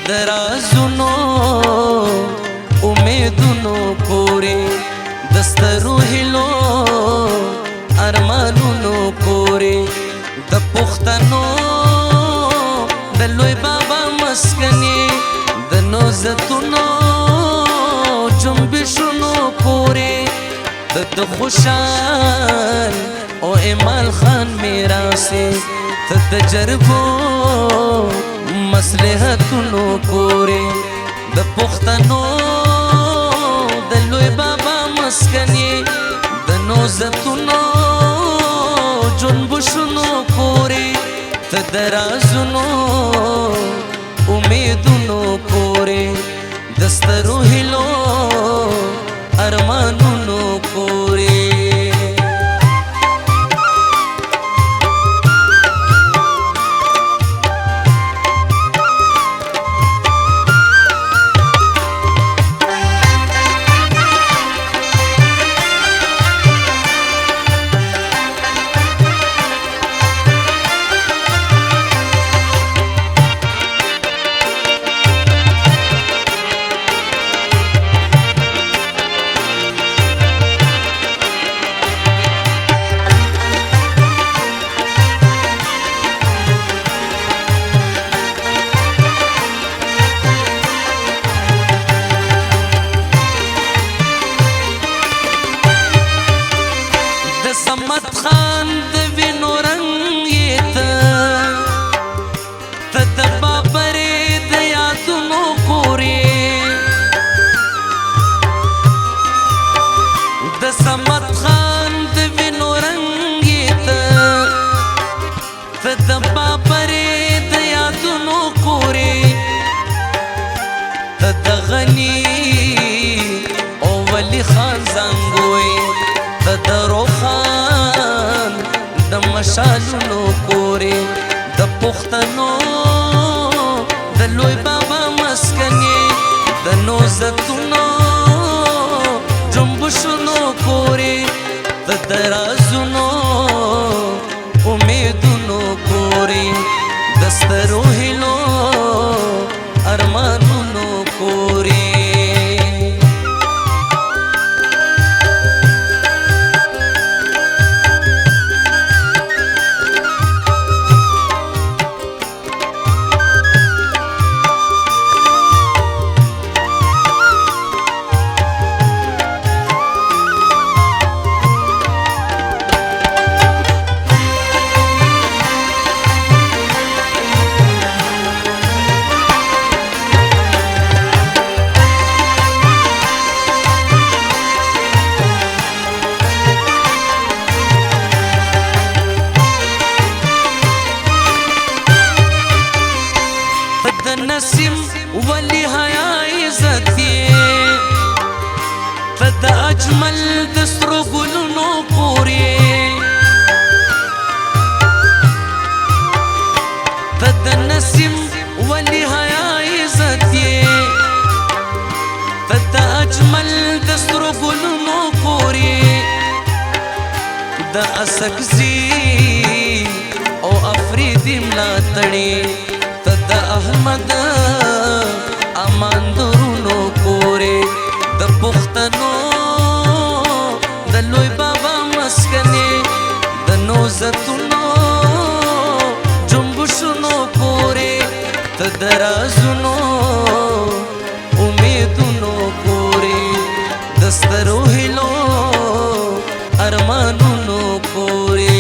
درازونو امیدونو پورې دسترو هلو ارمانونو پورې د پښتنو د لوی بابا مسکني د نوزتونو جنبشونو پورې د خوشحال او ایمال خان میراثي ته تجربو مصلحتونو پورې د پښتنو د لوی بابا مسکني د نوزتونو جنبشونو پورې ته درازونو امیدونو پورې دسترو هلو ارمانونو پورې سمت خان د وینو رنگ یې ته د بابرې د یادونو کورې د سمت خان د وینو رنگ یې ته د بابرې د یادونو کورې ته د غني او ولی خان زنګوي د روخان د مشالونو پورې د پښتنو د لوی بابا مسکني د نوزتونو جنبشونو پورې د درازونو امیدونو پورې دسترو هلو ارمانونو پورې نسیم ولی حیا عزت ته د اجمل د سترو ګلونو پورې ته د نسیم ولی حیا عزت ته د اجمل د سترو ګلونو پورې د اسکزي او افریدي ملاتړي د احمد امان درونو پورې د پښتنو د لوی بابا مسکني د نوزتونو جنبشونو پورې ته درازونو امیدونو پورې دسترو هلو ارمانونو پورې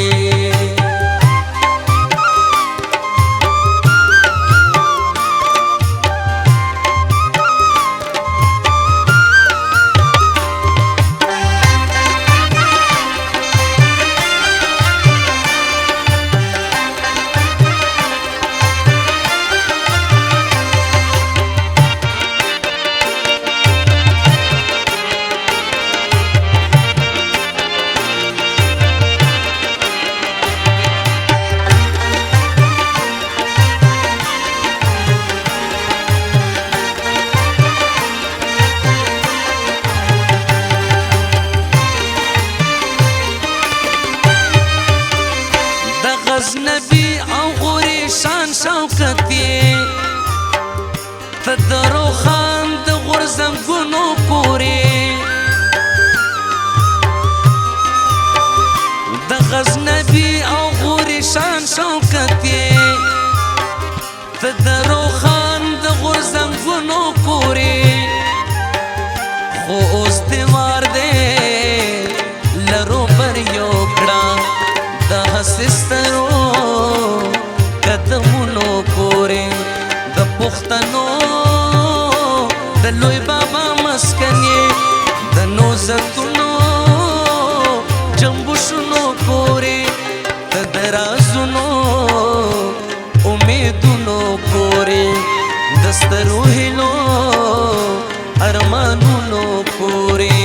غزنبي او غوري شان شوکت ته د روخان د غورځنګونو پورې د غزنبي او غوري شان شوکت یې ته د روخان د غورځنګونو پورې خو اوس دې وار دی لرو پر یو کړه د حسسترو قدمونو پورې د پښتنو د لوی بابا مسکن یې د نوزتونو جنبوشونو پورې د درازونو امیدونو پورې د سترو هیلو ارمانونو پورې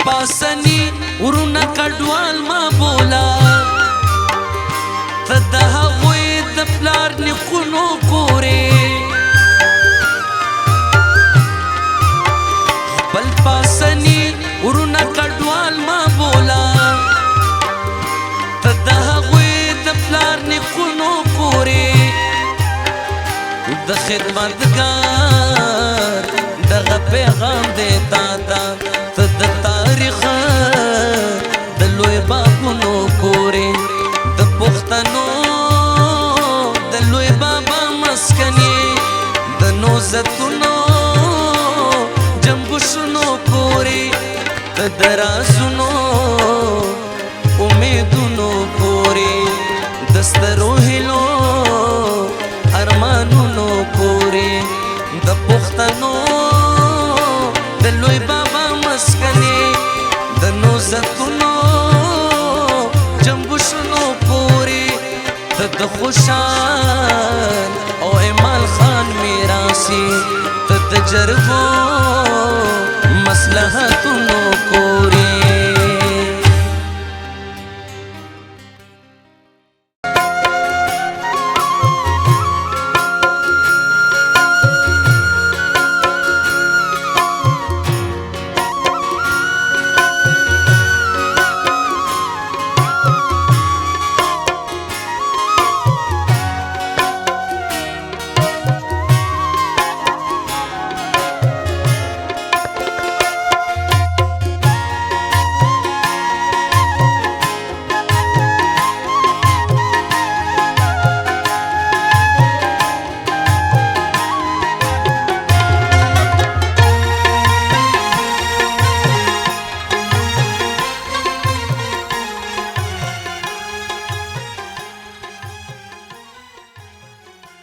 پاسنی ورونه کډوال ما بولا ته د هغوی د پلار نیکونو کورې خپل پاسنی ورونه کډوال ما بولا ته د هغوی د پلار نیکونو کورې د خدمتګار دغه پیغام دی تا ته ته د تاریخ د لوی بابونو کورې د پښتنو د لوی بابا مسکن یې د نوزتونو جنبوشونو پورې د درازونو امیدونو پورې د سترو هیلو ارمانونو پورې د پښتنو د لوی بابا مسکن یې د نوزتونو جنبوشونو پورې ته د خوشحال او ایمال خان میراث یې ته د جرګو مصلحتونو